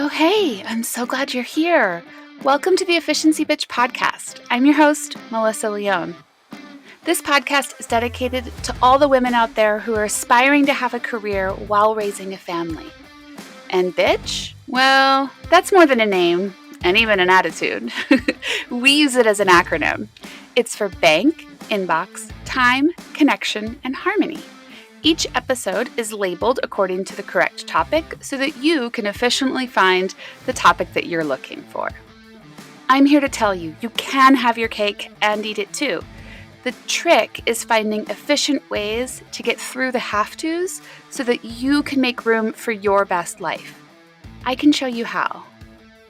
Oh, hey, I'm so glad you're here. Welcome to the Efficiency Bitch podcast. I'm your host, Melissa Leone. This podcast is dedicated to all the women out there who are aspiring to have a career while raising a family. And bitch? Well, that's more than a name and even an attitude. We use it as an acronym. It's for bank, inbox, time, connection, and harmony. Each episode is labeled according to the correct topic so that you can efficiently find the topic that you're looking for. I'm here to tell you, you can have your cake and eat it too. The trick is finding efficient ways to get through the have-tos so that you can make room for your best life. I can show you how.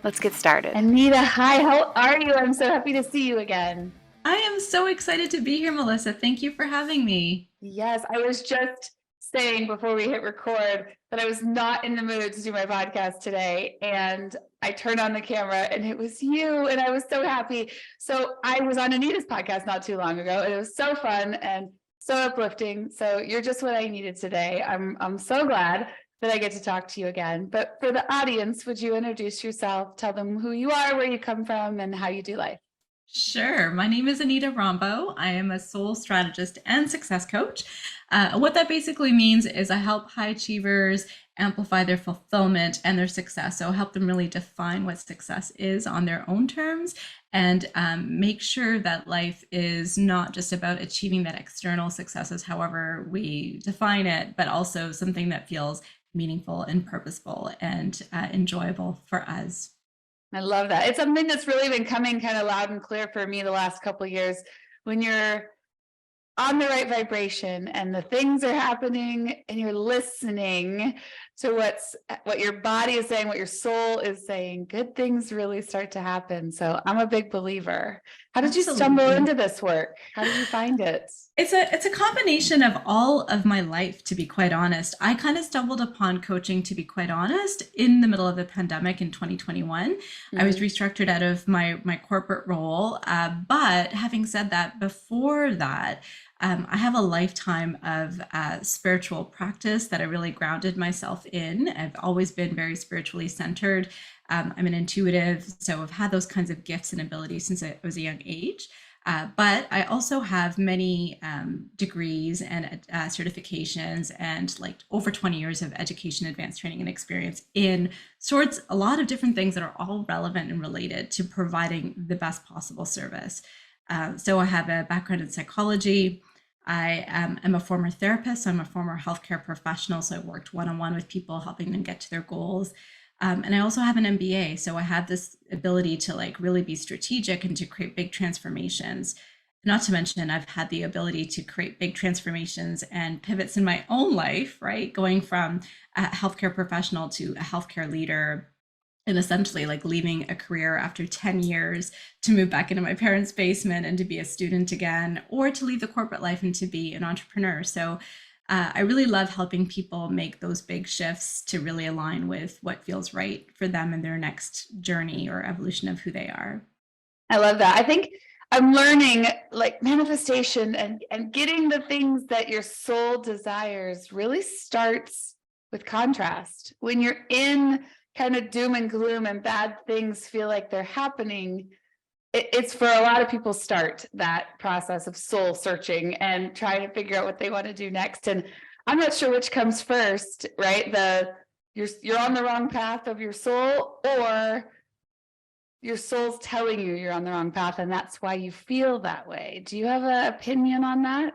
Let's get started. Anita, hi, how are you? I'm so happy to see you again. I am so excited to be here, Melissa. Thank you for having me. Yes, I was just saying before we hit record that I was not in the mood to do my podcast today. And I turned on the camera and it was you. And I was so happy. So I was on Anita's podcast not too long ago. And it was so fun and so uplifting. So you're just what I needed today. I'm so glad that I get to talk to you again. But for the audience, would you introduce yourself? Tell them who you are, where you come from, and how you do life. Sure. My name is Anita Rombough. I am a soul strategist and success coach. What that basically means is I help high achievers amplify their fulfillment and their success. So help them really define what success is on their own terms and make sure that life is not just about achieving that external successes, however we define it, but also something that feels meaningful and purposeful and enjoyable for us. I love that. It's something that's really been coming kind of loud and clear for me the last couple of years. When you're on the right vibration and the things are happening and you're listening to what your body is saying, what your soul is saying, good things really start to happen. So I'm a big believer. How did you stumble into this work? How did you find it? It's a combination of all of my life, to be quite honest. I kind of stumbled upon coaching, to be quite honest, in the middle of the pandemic in 2021. Mm-hmm. I was restructured out of my corporate role. But having said that, before that, I have a lifetime of spiritual practice that I really grounded myself in. I've always been very spiritually centered. I'm an intuitive, so I've had those kinds of gifts and abilities since I was a young age. But I also have many degrees and certifications and like over 20 years of education, advanced training and experience in a lot of different things that are all relevant and related to providing the best possible service. So I have a background in psychology. I am a former therapist. So I'm a former healthcare professional. So I worked one-on-one with people, helping them get to their goals. And I also have an MBA. So I have this ability to like really be strategic and to create big transformations. Not to mention, I've had the ability to create big transformations and pivots in my own life, right? Going from a healthcare professional to a healthcare leader, and essentially like leaving a career after 10 years to move back into my parents' basement and to be a student again, or to leave the corporate life and to be an entrepreneur. So I really love helping people make those big shifts to really align with what feels right for them in their next journey or evolution of who they are. I love that. I think I'm learning like manifestation and getting the things that your soul desires really starts with contrast. When you're in kind of doom and gloom and bad things feel like they're happening, it's for a lot of people start that process of soul searching and trying to figure out what they want to do next. And I'm not sure which comes first, right? You're on the wrong path of your soul, or your soul's telling you you're on the wrong path, and that's why you feel that way. Do you have an opinion on that?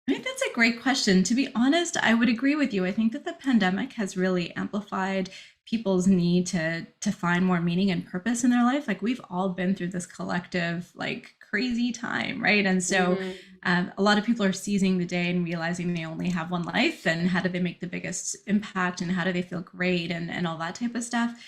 I think that's a great question. To be honest, I would agree with you. I think that the pandemic has really amplified people's need to find more meaning and purpose in their life. Like we've all been through this collective, like crazy time, right? And so a lot of people are seizing the day and realizing they only have one life, and how do they make the biggest impact and how do they feel great and all that type of stuff.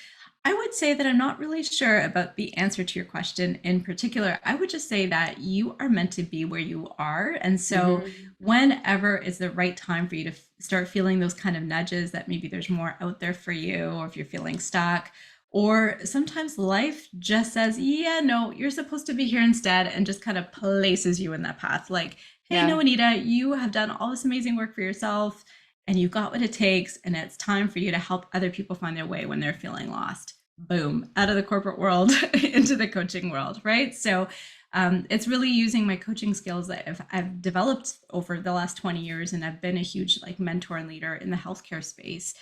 I would say that I'm not really sure about the answer to your question in particular. I would just say that you are meant to be where you are. And so whenever is the right time for you to start feeling those kind of nudges that maybe there's more out there for you, or if you're feeling stuck, or sometimes life just says, yeah, no, you're supposed to be here instead, and just kind of places you in that path. Like, hey, no, Anita, you have done all this amazing work for yourself. And you've got what it takes, and it's time for you to help other people find their way when they're feeling lost. boom, out of the corporate world into the coaching world, right? So it's really using my coaching skills that I've developed over the last 20 years, and I've been a huge like mentor and leader in the healthcare space.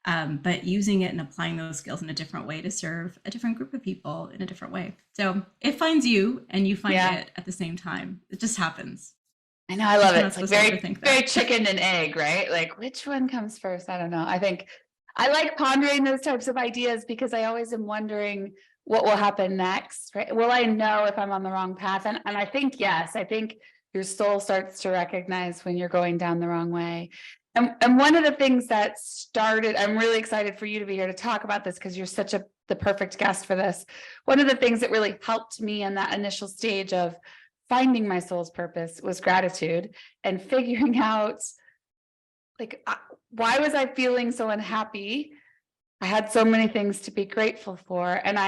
But using it and applying those skills in a different way to serve a different group of people in a different way. So it finds you and you find it at the same time. It just happens. I know, I love it. It's like very that. chicken and egg, right? Like which one comes first? I don't know. I think I like pondering those types of ideas because I always am wondering what will happen next, right? Will I know if I'm on the wrong path? And I think, yes, I think your soul starts to recognize when you're going down the wrong way. And one of the things that started, I'm really excited for you to be here to talk about this because you're such the perfect guest for this. One of the things that really helped me in that initial stage of finding my soul's purpose was gratitude and figuring out like, why was I feeling so unhappy? I had so many things to be grateful for. And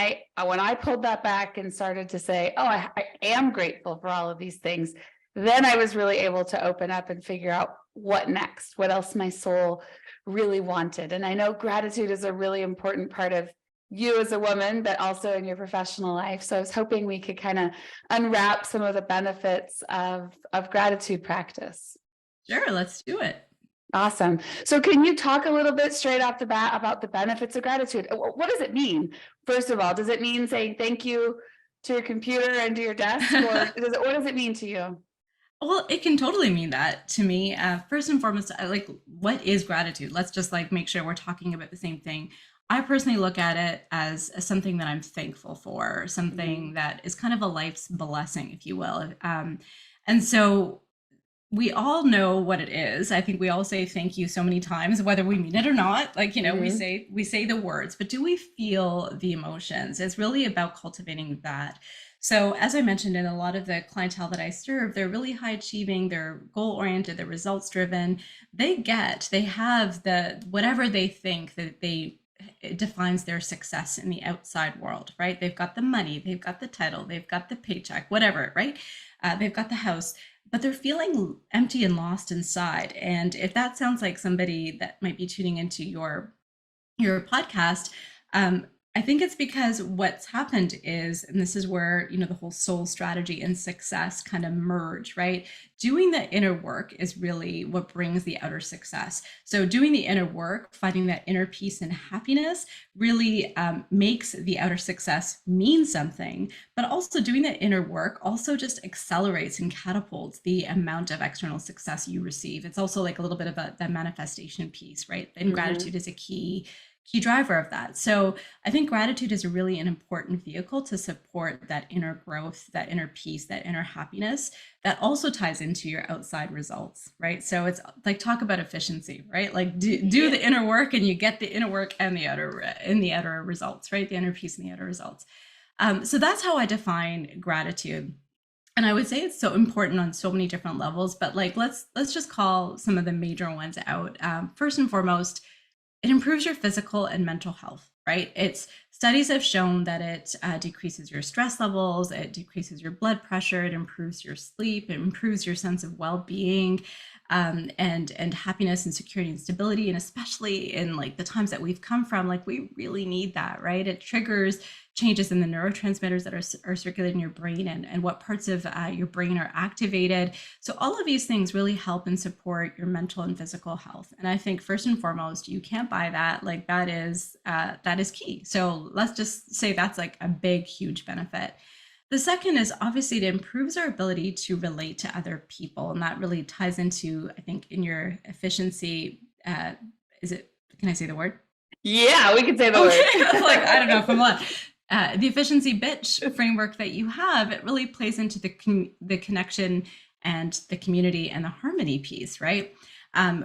when I pulled that back and started to say, oh, I am grateful for all of these things, then I was really able to open up and figure out what next, what else my soul really wanted. And I know gratitude is a really important part of you as a woman, but also in your professional life. So I was hoping we could kind of unwrap some of the benefits of gratitude practice. Sure, let's do it. Awesome. So can you talk a little bit straight off the bat about the benefits of gratitude? What does it mean? First of all, does it mean saying thank you to your computer and to your desk? Or what does it mean to you? Well, it can totally mean that to me. First and foremost, like, what is gratitude? Let's just like make sure we're talking about the same thing. I personally look at it as something that I'm thankful for, something that is kind of a life's blessing, if you will. And so we all know what it is. I think we all say thank you so many times, whether we mean it or not. Like, we say the words, but do we feel the emotions? It's really about cultivating that. So as I mentioned, in a lot of the clientele that I serve, they're really high achieving, they're goal oriented, they're results driven. They have whatever they think that it defines their success in the outside world, right? They've got the money, they've got the title, they've got the paycheck, whatever, right? They've got the house, but they're feeling empty and lost inside. And if that sounds like somebody that might be tuning into your podcast, I think it's because what's happened is, and this is where, the whole soul strategy and success kind of merge, right? Doing the inner work is really what brings the outer success. So doing the inner work, finding that inner peace and happiness really makes the outer success mean something, but also doing the inner work also just accelerates and catapults the amount of external success you receive. It's also like a little bit of the manifestation piece, right? And gratitude is a key driver of that. So I think gratitude is really an important vehicle to support that inner growth, that inner peace, that inner happiness that also ties into your outside results, right? So it's like, talk about efficiency, right? Like do the inner work and you get the inner work and the outer results, right? The inner peace and the outer results. So that's how I define gratitude. And I would say it's so important on so many different levels, but like, let's just call some of the major ones out. First and foremost, it improves your physical and mental health, right? Studies have shown that it decreases your stress levels, it decreases your blood pressure, it improves your sleep, it improves your sense of well-being, and happiness and security and stability. And especially in like the times that we've come from, like we really need that, right? It triggers changes in the neurotransmitters that are circulating in your brain and what parts of your brain are activated. So all of these things really help and support your mental and physical health. And I think first and foremost, you can't buy that. Like that is key. So let's just say that's like a big, huge benefit. The second is obviously it improves our ability to relate to other people. And that really ties into, I think, in your efficiency, can I say the word? Yeah, we can say the word. Like, I don't know if I'm allowed. The efficiency bitch framework that you have, it really plays into the connection and the community and the harmony piece, right?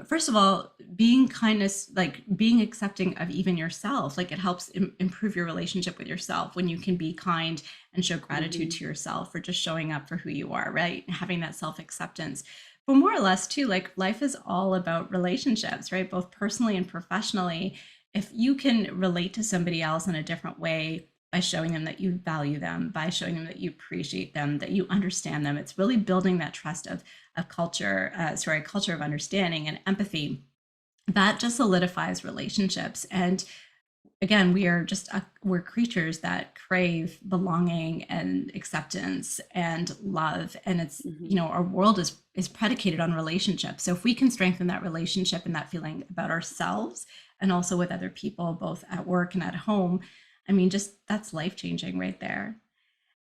First of all, being kindness, like being accepting of even yourself, like it helps improve your relationship with yourself when you can be kind and show gratitude to yourself for just showing up for who you are, right? Having that self-acceptance. But more or less too, like life is all about relationships, right? Both personally and professionally. If you can relate to somebody else in a different way, by showing them that you value them, by showing them that you appreciate them, that you understand them, it's really building that trust of a culture of understanding and empathy that just solidifies relationships. And again, we're creatures that crave belonging and acceptance and love. And it's, our world is predicated on relationships. So if we can strengthen that relationship and that feeling about ourselves and also with other people, both at work and at home, I mean, just that's life-changing right there.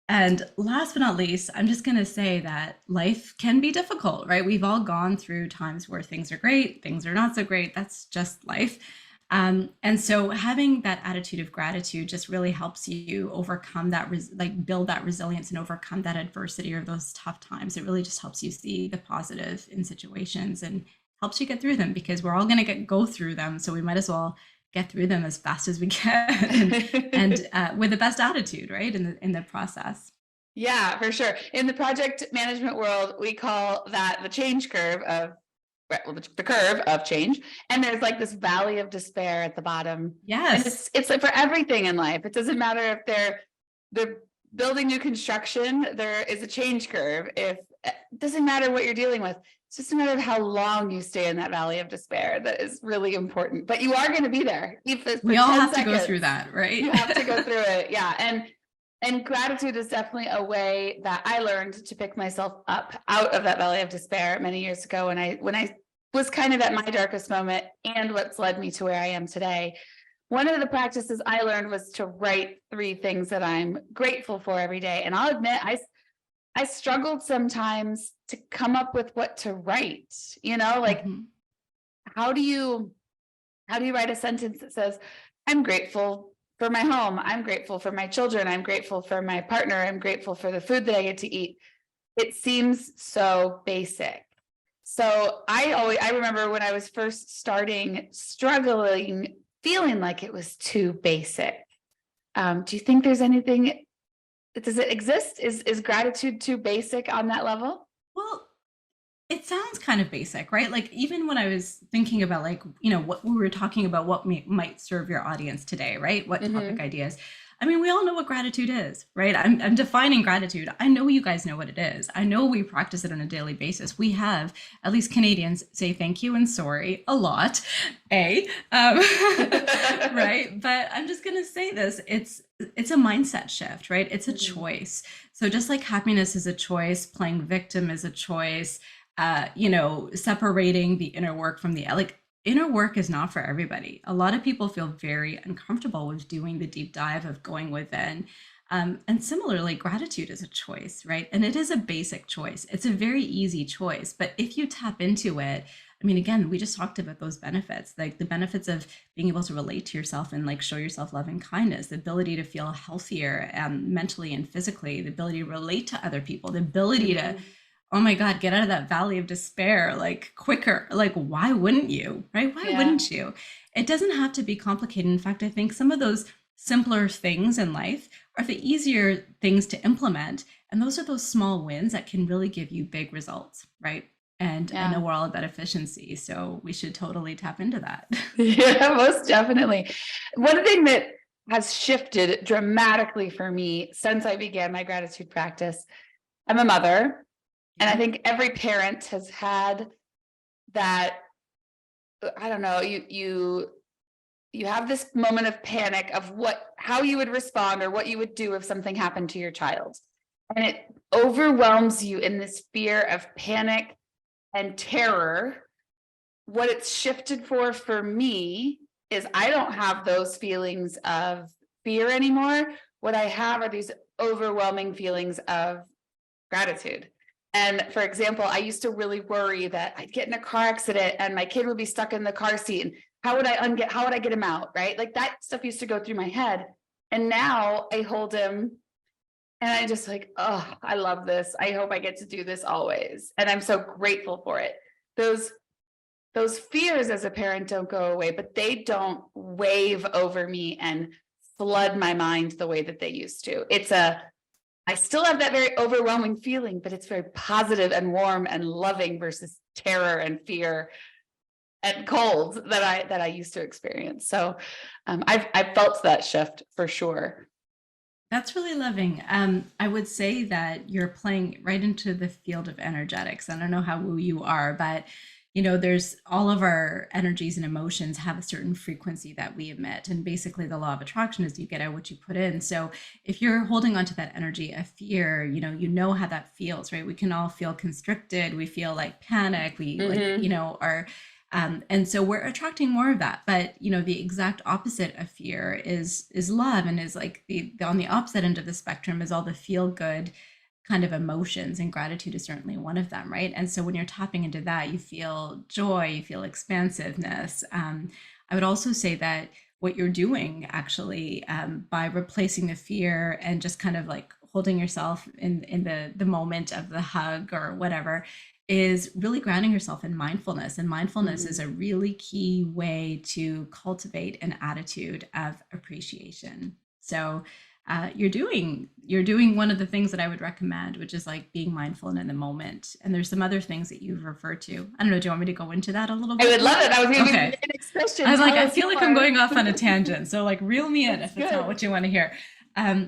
And last but not least, I'm just going to say that life can be difficult, right? We've all gone through times where things are great, things are not so great. That's just life. And so having that attitude of gratitude just really helps you overcome that, build that resilience and overcome that adversity or those tough times. It really just helps you see the positive in situations and helps you get through them, because we're all going to go through them. So we might as well get through them as fast as we can and with the best attitude, right, in the process. Yeah, for sure. In the project management world, we call that the change curve of, well, the curve of change. And there's like this valley of despair at the bottom. Yes. And it's like for everything in life. It doesn't matter if they're building new construction, there is a change curve. It doesn't matter what you're dealing with. It's just a matter of how long you stay in that valley of despair. That is really important. But you are going to be there. We all have to go through that, right? You have to go through it. Yeah. And gratitude is definitely a way that I learned to pick myself up out of that valley of despair many years ago when I was kind of at my darkest moment, and what's led me to where I am today. One of the practices I learned was to write 3 things that I'm grateful for every day. And I'll admit, I struggled sometimes to come up with what to write, like how do you write a sentence that says, I'm grateful for my home, I'm grateful for my children, I'm grateful for my partner, I'm grateful for the food that I get to eat. It seems so basic. So I remember when I was first struggling, feeling like it was too basic. Do you think there's anything, does it exist? Is gratitude too basic on that level? Well, it sounds kind of basic, right? Like even when I was thinking about what we were talking about, what might serve your audience today, right? What topic ideas? I mean, we all know what gratitude is, right? I'm defining gratitude. I know you guys know what it is. I know we practice it on a daily basis. We have, at least Canadians, say thank you and sorry a lot, right? But I'm just going to say this. It's a mindset shift, right? It's a choice. So just like happiness is a choice, playing victim is a choice, separating the inner work from the inner work is not for everybody. A lot of people feel very uncomfortable with doing the deep dive of going within. And similarly, gratitude is a choice, right? And it is a basic choice. It's a very easy choice. But if you tap into it, I mean, again, we just talked about those benefits, like the benefits of being able to relate to yourself and show yourself love and kindness, the ability to feel healthier mentally and physically, the ability to relate to other people, the ability to, oh my God, get out of that valley of despair, quicker. Why wouldn't you, right? Why wouldn't you? It doesn't have to be complicated. In fact, I think some of those simpler things in life are the easier things to implement. And those are those small wins that can really give you big results, right? And I know we're all about efficiency, so we should totally tap into that. Yeah, most definitely. One thing that has shifted dramatically for me since I began my gratitude practice, I'm a mother. And I think every parent has had that, I don't know, you have this moment of panic of how you would respond or what you would do if something happened to your child. And it overwhelms you in this fear of panic and terror. What it's shifted for me is I don't have those feelings of fear anymore. What I have are these overwhelming feelings of gratitude. And for example, I used to really worry that I'd get in a car accident and my kid would be stuck in the car seat. And how would I get him out? Right? Like that stuff used to go through my head. And now I hold him and I just oh, I love this. I hope I get to do this always. And I'm so grateful for it. Those fears as a parent don't go away, but they don't wave over me and flood my mind the way that they used to. I still have that very overwhelming feeling, but it's very positive and warm and loving versus terror and fear and cold that I used to experience. So I've felt that shift for sure. That's really loving. I would say that you're playing right into the field of energetics. I don't know how woo you are, but there's all of our energies and emotions have a certain frequency that we emit. And basically the law of attraction is you get out what you put in. So if you're holding on to that energy of fear, you know how that feels, right? We can all feel constricted. We feel like panic. We are, and so we're attracting more of that. But, the exact opposite of fear is love, and is like on the opposite end of the spectrum is all the feel good kind of emotions, and gratitude is certainly one of them, right? And so when you're tapping into that, you feel joy, you feel expansiveness. I would also say that what you're doing actually, by replacing the fear and just kind of like holding yourself in the moment of the hug or whatever, is really grounding yourself in mindfulness. And mindfulness is a really key way to cultivate an attitude of appreciation. So you're doing one of the things that I would recommend, which is like being mindful and in the moment. And there's some other things that you've referred to. I don't know. Do you want me to go into that a little bit? I would love it. I was going to be Okay. the next question. I was like, Tell I us feel like more. I'm going off on a tangent. So like reel me in if it's not good. what you want to hear.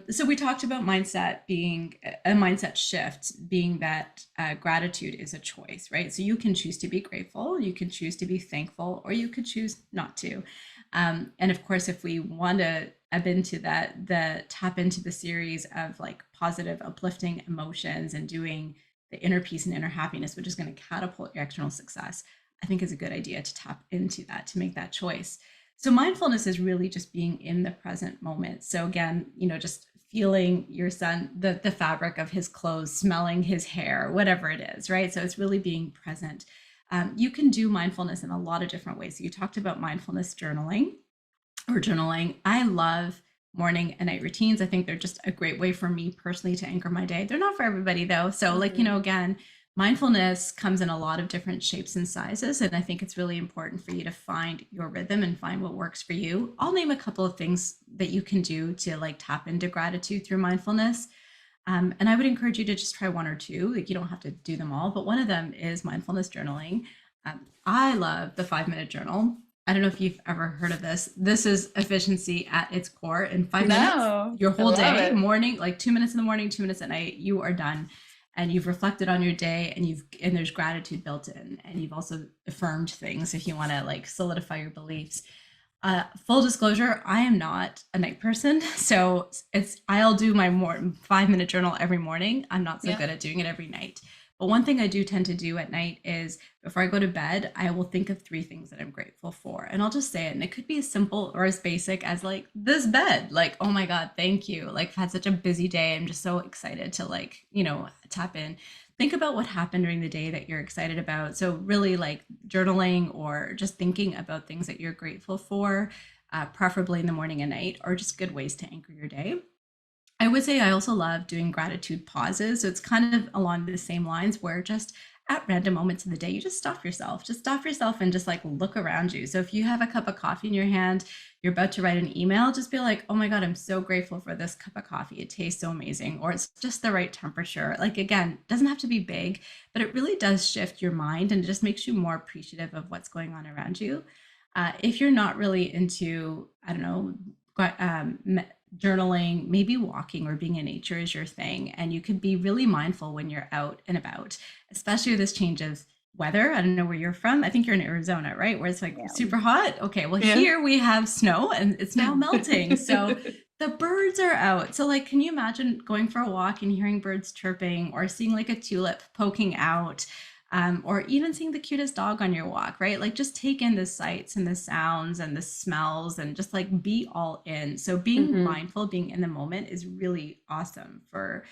So we talked about mindset being a mindset shift, being that gratitude is a choice, right? So you can choose to be grateful, you can choose to be thankful, or you could choose not to. And of course, if we want to ebb into that, tap into the series of like positive, uplifting emotions and doing the inner peace and inner happiness, which is going to catapult your external success, I think is a good idea to tap into that, to make that choice. So mindfulness is really just being in the present moment. So again, just feeling your son, the fabric of his clothes, smelling his hair, whatever it is, right? So it's really being present. You can do mindfulness in a lot of different ways. So you talked about mindfulness journaling. I love morning and night routines. I think they're just a great way for me personally to anchor my day. They're not for everybody though. So like, again, mindfulness comes in a lot of different shapes and sizes. And I think it's really important for you to find your rhythm and find what works for you. I'll name a couple of things that you can do to like tap into gratitude through mindfulness. And I would encourage you to just try one or two. Like you don't have to do them all, but one of them is mindfulness journaling. I love the 5-minute journal. I don't know if you've ever heard of this. This is efficiency at its core. In 5 minutes, your whole day, morning, like 2 minutes in the morning, 2 minutes at night, you are done. And you've reflected on your day, and there's gratitude built in, and you've also affirmed things if you want to like solidify your beliefs. Full disclosure, I am not a night person, so I'll do my 5-minute journal every morning. I'm not so good at doing it every night. But one thing I do tend to do at night is before I go to bed, I will think of 3 things that I'm grateful for. And I'll just say it. And it could be as simple or as basic as like this bed. Like, oh my God, thank you. Like I've had such a busy day. I'm just so excited to like, tap in. Think about what happened during the day that you're excited about. So really like journaling or just thinking about things that you're grateful for, preferably in the morning and night, are just good ways to anchor your day. I would say I also love doing gratitude pauses. So it's kind of along the same lines where just at random moments of the day, you just stop yourself and just like look around you. So if you have a cup of coffee in your hand, you're about to write an email, just be like, oh my God, I'm so grateful for this cup of coffee. It tastes so amazing. Or it's just the right temperature. Like, again, it doesn't have to be big, but it really does shift your mind and it just makes you more appreciative of what's going on around you. If you're not really into, I don't know, journaling, maybe walking or being in nature is your thing. And you could be really mindful when you're out and about, especially with this change of weather. I don't know where you're from. I think you're in Arizona, right? Where it's like super hot. Okay. Well, here we have snow and it's now melting. So the birds are out. So like, can you imagine going for a walk and hearing birds chirping or seeing like a tulip poking out? Or even seeing the cutest dog on your walk, right? Like just take in the sights and the sounds and the smells and just like be all in. So being mindful, being in the moment is really awesome for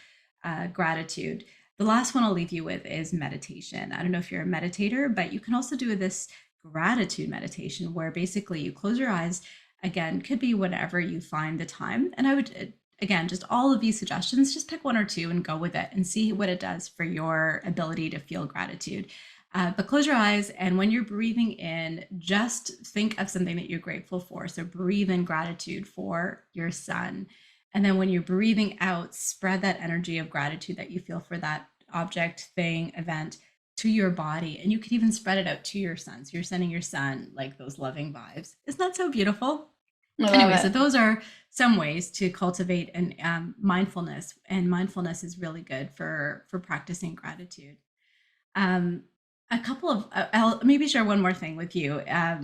gratitude. The last one I'll leave you with is meditation. I don't know if you're a meditator, but you can also do this gratitude meditation where basically you close your eyes. Again, could be whenever you find the time. And I would again, just all of these suggestions, just pick one or two and go with it and see what it does for your ability to feel gratitude. But close your eyes. And when you're breathing in, just think of something that you're grateful for. So breathe in gratitude for your son. And then when you're breathing out, spread that energy of gratitude that you feel for that object, thing, event to your body. And you could even spread it out to your son. So you're sending your son like those loving vibes. Isn't that so beautiful? Anyway, so those are some ways to cultivate an mindfulness, and mindfulness is really good for practicing gratitude. A couple of, I'll maybe share one more thing with you.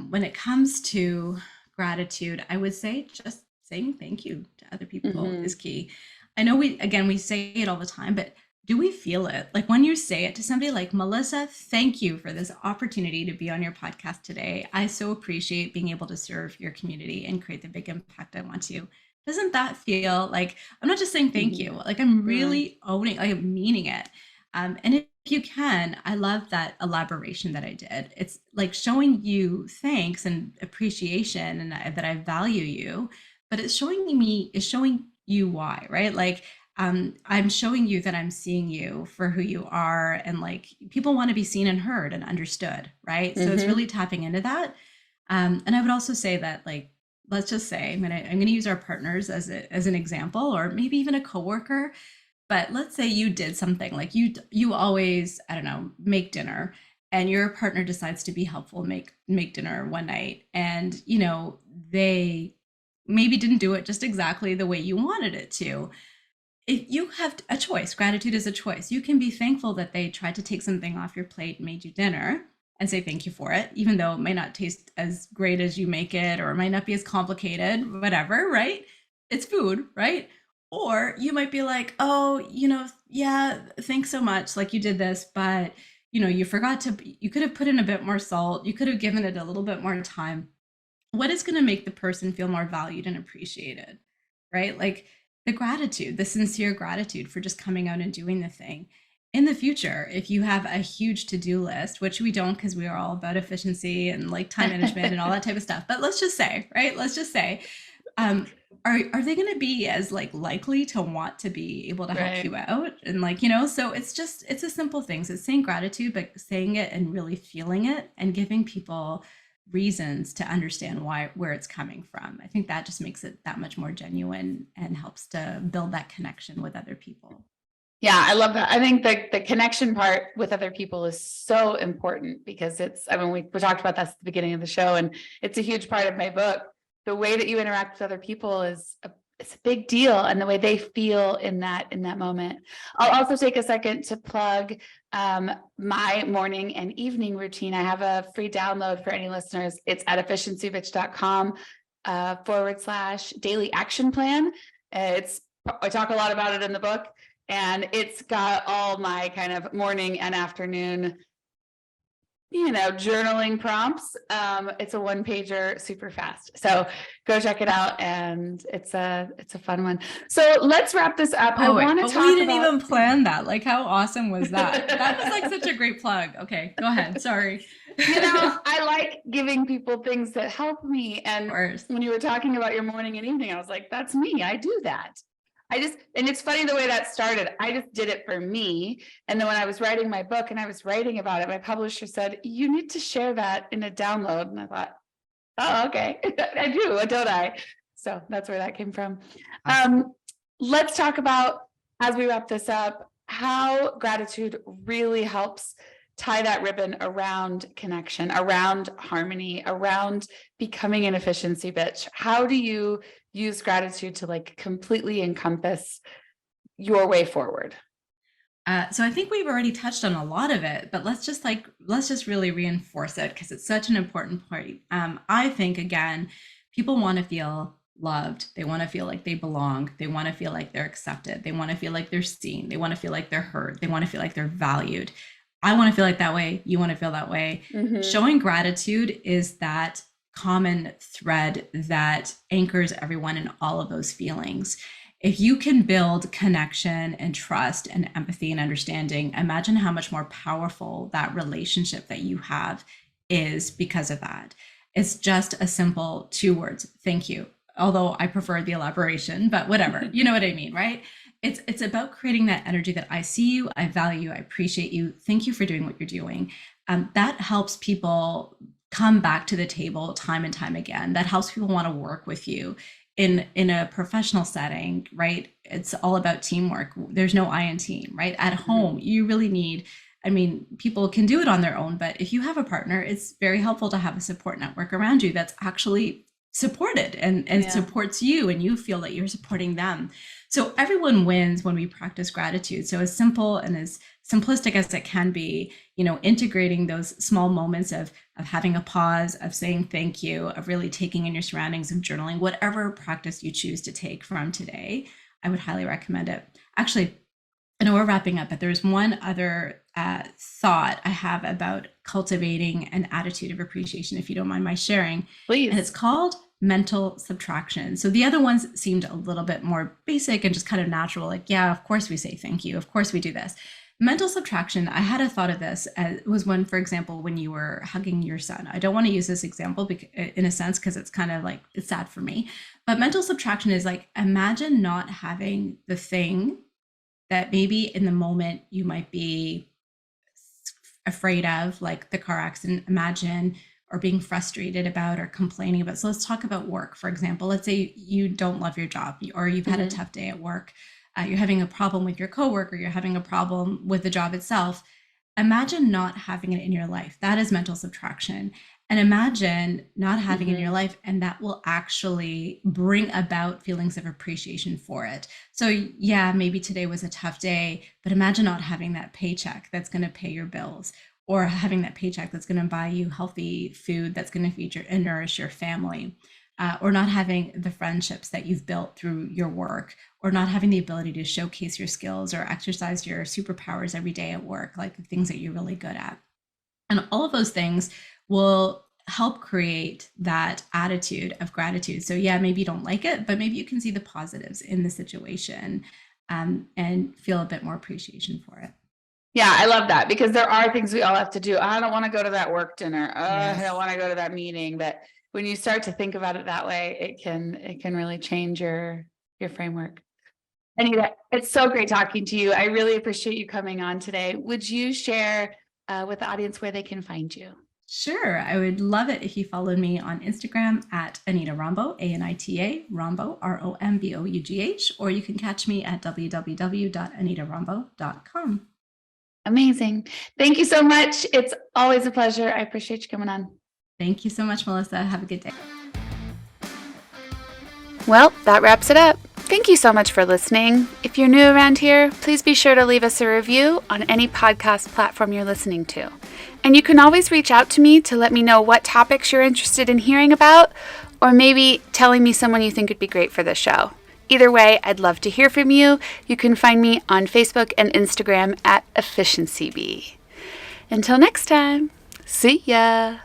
When it comes to gratitude, I would say just saying thank you to other people is key. I know we say it all the time, but do we feel it? Like when you say it to somebody like Melissa, thank you for this opportunity to be on your podcast today. I so appreciate being able to serve your community and create the big impact I want to. Doesn't that feel like I'm not just saying thank you, like I'm really owning, like I'm meaning it. And if you can, I love that elaboration that I did. It's like showing you thanks and appreciation and that I value you, but it's showing you why, right? Like, I'm showing you that I'm seeing you for who you are. And like people want to be seen and heard and understood, right? So it's really tapping into that. And I would also say that, like, let's just say, I'm going to use our partners as an example, or maybe even a coworker. But let's say you did something like you always, I don't know, make dinner, and your partner decides to be helpful, make dinner one night, and they maybe didn't do it just exactly the way you wanted it to. If you have a choice, gratitude is a choice. You can be thankful that they tried to take something off your plate and made you dinner and say thank you for it, even though it might not taste as great as you make it, or it might not be as complicated, whatever, right? It's food, right? Or you might be like, oh, yeah, thanks so much. Like you did this, but you forgot you could have put in a bit more salt. You could have given it a little bit more time. What is going to make the person feel more valued and appreciated, right? Like the sincere gratitude for just coming out and doing the thing. In the future, if you have a huge to-do list, which we don't, because we are all about efficiency and like time management and all that type of stuff. But let's just say, right? Let's just say, are they going to be as like likely to want to be able to help you out? And like, so it's a simple thing. So it's saying gratitude, but saying it and really feeling it and giving people reasons to understand where it's coming from. I think that just makes it that much more genuine and helps to build that connection with other people. Yeah, I love that. I think the connection part with other people is so important, because we talked about that at the beginning of the show, and it's a huge part of my book. The way that you interact with other people it's a big deal, and the way they feel in that moment. I'll also take a second to plug my morning and evening routine. I have a free download for any listeners. It's at efficiencybitch.com /daily action plan. I talk a lot about it in the book, and it's got all my kind of morning and afternoon journaling prompts. It's a 1-pager, super fast. So go check it out, and it's a fun one. So let's wrap this up. Oh, we didn't even plan that. Like, how awesome was that? That was like such a great plug. Okay, go ahead. Sorry. I like giving people things that help me. And when you were talking about your morning and evening, I was like, that's me. I do that. And it's funny the way that started. I just did it for me. And then when I was writing my book and I was writing about it, my publisher said, you need to share that in a download. And I thought, oh, okay, I do, don't I? So that's where that came from. Let's talk about, as we wrap this up, how gratitude really helps tie that ribbon around connection, around harmony, around becoming an efficiency bitch. How do you use gratitude to like completely encompass your way forward? So I think we've already touched on a lot of it, but let's just really reinforce it, because it's such an important point. I think, again, people want to feel loved. They want to feel like they belong. They want to feel like they're accepted. They want to feel like they're seen. They want to feel like they're heard. They want to feel like they're valued. I want to feel like that way. You want to feel that way. Showing gratitude is that common thread that anchors everyone in all of those feelings. If you can build connection and trust and empathy and understanding, imagine how much more powerful that relationship that you have is because of that. It's just a simple 2 words, thank you. Although I prefer the elaboration, but whatever, you know what I mean, right? It's about creating that energy that I see you, I value you, I appreciate you. Thank you for doing what you're doing. That helps people come back to the table time and time again. That helps people want to work with you in a professional setting, right? It's all about teamwork. There's no I in team, right? At home, you really need, people can do it on their own, but if you have a partner, it's very helpful to have a support network around you that's actually supported and Yeah. supports you, and you feel that you're supporting them. So everyone wins when we practice gratitude. So as simple and as simplistic as it can be, integrating those small moments of having a pause, of saying thank you, of really taking in your surroundings, of journaling, whatever practice you choose to take from today, I would highly recommend it. Actually, I know we're wrapping up, but there's one other thought I have about cultivating an attitude of appreciation, if you don't mind my sharing. Please. And it's called mental subtraction. So the other ones seemed a little bit more basic and just kind of natural. Like, yeah, of course we say thank you. Of course we do this. Mental subtraction, I had a thought of this as was one, for example, when you were hugging your son. I don't want to use this example in a sense because it's kind of like, it's sad for me. But mental subtraction is like, imagine not having the thing that maybe in the moment you might be afraid of, like the car accident, imagine, or being frustrated about or complaining about. So let's talk about work, for example. Let's say you don't love your job, or you've had a tough day at work. You're having a problem with your coworker, you're having a problem with the job itself. Imagine not having it in your life. That is mental subtraction. And imagine not having it in your life, and that will actually bring about feelings of appreciation for it. So yeah, maybe today was a tough day, but imagine not having that paycheck that's going to pay your bills, or having that paycheck that's going to buy you healthy food that's going to feed and nourish your family, or not having the friendships that you've built through your work, or not having the ability to showcase your skills or exercise your superpowers every day at work, like the things that you're really good at. And all of those things will help create that attitude of gratitude. So yeah, maybe you don't like it, but maybe you can see the positives in the situation, and feel a bit more appreciation for it. Yeah, I love that, because there are things we all have to do. I don't want to go to that work dinner. Yes. I don't want to go to that meeting. But when you start to think about it that way, it can really change your framework. Anita, it's so great talking to you. I really appreciate you coming on today. Would you share with the audience where they can find you? Sure. I would love it if you followed me on Instagram at Anita Rombough, Anita Rombough, Romboughh, or you can catch me at www.anitarombough.com. Amazing. Thank you so much. It's always a pleasure. I appreciate you coming on. Thank you so much, Melissa. Have a good day. Well, that wraps it up. Thank you so much for listening. If you're new around here, please be sure to leave us a review on any podcast platform you're listening to. And you can always reach out to me to let me know what topics you're interested in hearing about, or maybe telling me someone you think would be great for the show. Either way, I'd love to hear from you. You can find me on Facebook and Instagram at EfficiencyBee. Until next time, see ya!